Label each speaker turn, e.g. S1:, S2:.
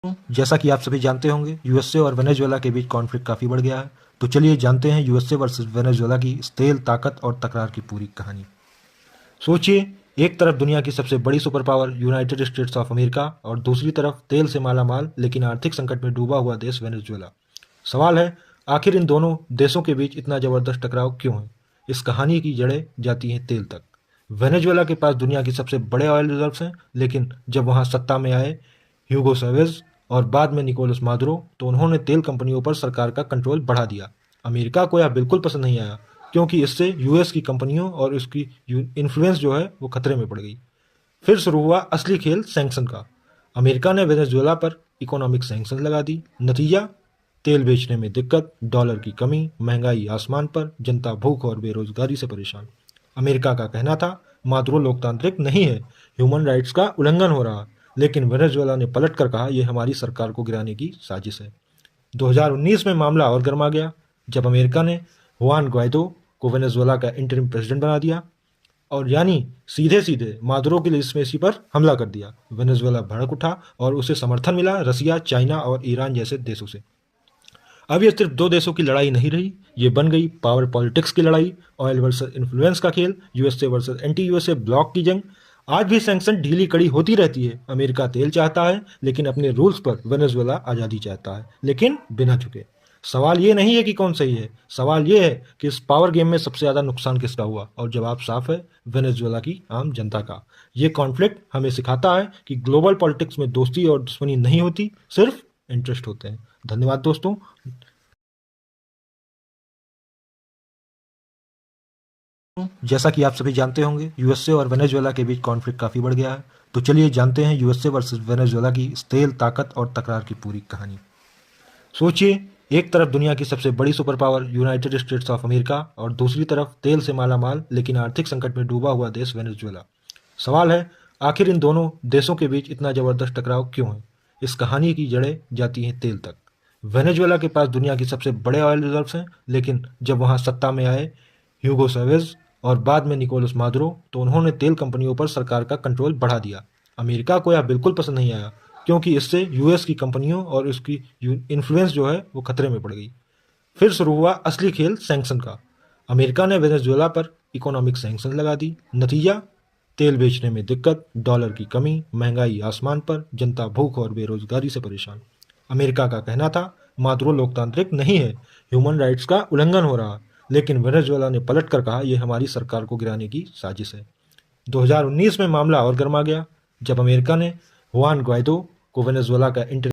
S1: जैसा कि आप सभी जानते होंगे, यूएसए और वेनेजुएला के बीच कॉन्फ्लिक्ट काफ़ी बढ़ गया है। तो चलिए जानते हैं यूएसए वर्सेस वेनेजुएला की इस तेल, ताकत और तकरार की पूरी कहानी। सोचिए, एक तरफ दुनिया की सबसे बड़ी super power United states of America और दूसरी तरफ तेल से मालामाल लेकिन आर्थिक संकट में डूबा हुआ देश वेनेजुएला। सवाल है, आखिर इन दोनों देशों के बीच इतना जबरदस्त टकराव क्यों है? इस कहानी की जड़ें जाती हैं तेल तक। वेनेजुएला के पास दुनिया के सबसे बड़े ऑयल रिजर्व्स हैं, लेकिन जब वहां सत्ता में आए ह्यूगो चैवेज और बाद में निकोलस मादुरो, तो उन्होंने तेल कंपनियों पर सरकार का कंट्रोल बढ़ा दिया। अमेरिका को यह बिल्कुल पसंद नहीं आया, क्योंकि इससे यूएस की कंपनियों और उसकी इन्फ्लुएंस जो है वो खतरे में पड़ गई। फिर शुरू हुआ असली खेल सैंक्शन का। अमेरिका ने वेनेजुएला पर इकोनॉमिक सैंक्शन लगा दी। नतीजा, तेल बेचने में दिक्कत, डॉलर की कमी, महंगाई आसमान पर, जनता भूख और बेरोजगारी से परेशान। अमेरिका का कहना था, मादुरो लोकतांत्रिक नहीं है, ह्यूमन राइट्स का उल्लंघन हो रहा। लेकिन वेनेजुएला ने पलट कर कहा, यह हमारी सरकार को गिराने की साजिश है। 2019 में मामला और गर्मा गया, जब अमेरिका ने हुआन ग्वाइडो को वेनेजुएला का इंटरिम प्रेसिडेंट बना दिया और यानी सीधे सीधे मादुरो की लिस्मेसी पर हमला कर दिया। वेनेजुएला भड़क उठा और उसे समर्थन मिला रसिया, चाइना और ईरान जैसे देशों से। अब ये सिर्फ दो देशों की लड़ाई नहीं रही, ये बन गई पावर पॉलिटिक्स की लड़ाई, ऑयल वर्सेस इन्फ्लुएंस का खेल, USA versus anti USA block की जंग। आज भी सैंक्शन ढीली कड़ी होती रहती है। अमेरिका तेल चाहता है, लेकिन अपने रूल्स पर। वेनेजुएला आज़ादी चाहता है, लेकिन बिना झुके। सवाल ये नहीं है कि कौन सही है, सवाल ये है कि इस पावर गेम में सबसे ज़्यादा नुकसान किसका हुआ, और जवाब साफ है, वेनेजुएला की आम जनता का। ये कॉन्फ्लिक्ट हमें सिखाता है कि ग्लोबल पॉलिटिक्स में दोस्ती और दुश्मनी नहीं होती, सिर्फ इंटरेस्ट होते हैं। धन्यवाद दोस्तों। जैसा कि आप सभी जानते होंगे, यूएसए और वेनेजुएला के बीच कॉन्फ्लिक्ट काफ़ी बढ़ गया है। तो चलिए जानते हैं यूएसए वर्सेस वेनेजुएला की इस तेल, ताकत और तकरार की पूरी कहानी। सोचिए, एक तरफ दुनिया की सबसे बड़ी super power United states of America और दूसरी तरफ तेल से मालामाल लेकिन आर्थिक संकट में डूबा हुआ देश वेनेजुएला। सवाल है, आखिर इन दोनों देशों के बीच इतना जबरदस्त टकराव क्यों है? इस कहानी की जड़ें जाती हैं तेल तक। वेनेजुएला के पास दुनिया के सबसे बड़े ऑयल रिजर्व्स हैं, लेकिन जब वहां सत्ता में आए ह्यूगो चैवेज और बाद में निकोलस मादुरो, तो उन्होंने तेल कंपनियों पर सरकार का कंट्रोल बढ़ा दिया। अमेरिका को यह बिल्कुल पसंद नहीं आया, क्योंकि इससे यूएस की कंपनियों और उसकी इन्फ्लुएंस जो है वो खतरे में पड़ गई। फिर शुरू हुआ असली खेल सैंक्शन का। अमेरिका ने वेनेजुएला पर इकोनॉमिक सैंक्शन लगा दी। नतीजा, तेल बेचने में दिक्कत, डॉलर की कमी, महंगाई आसमान पर, जनता भूख और बेरोजगारी से परेशान। अमेरिका का कहना था, मादुरो लोकतांत्रिक नहीं है, ह्यूमन राइट्स का उल्लंघन हो रहा। लेकिन वेनेजुएला ने पलट कर कहा, यह हमारी सरकार को गिराने की साजिश है। 2019 में मामला और गर्मा गया, जब अमेरिका ने हुआन ग्वाइडो को वेनेजुएला का इंटर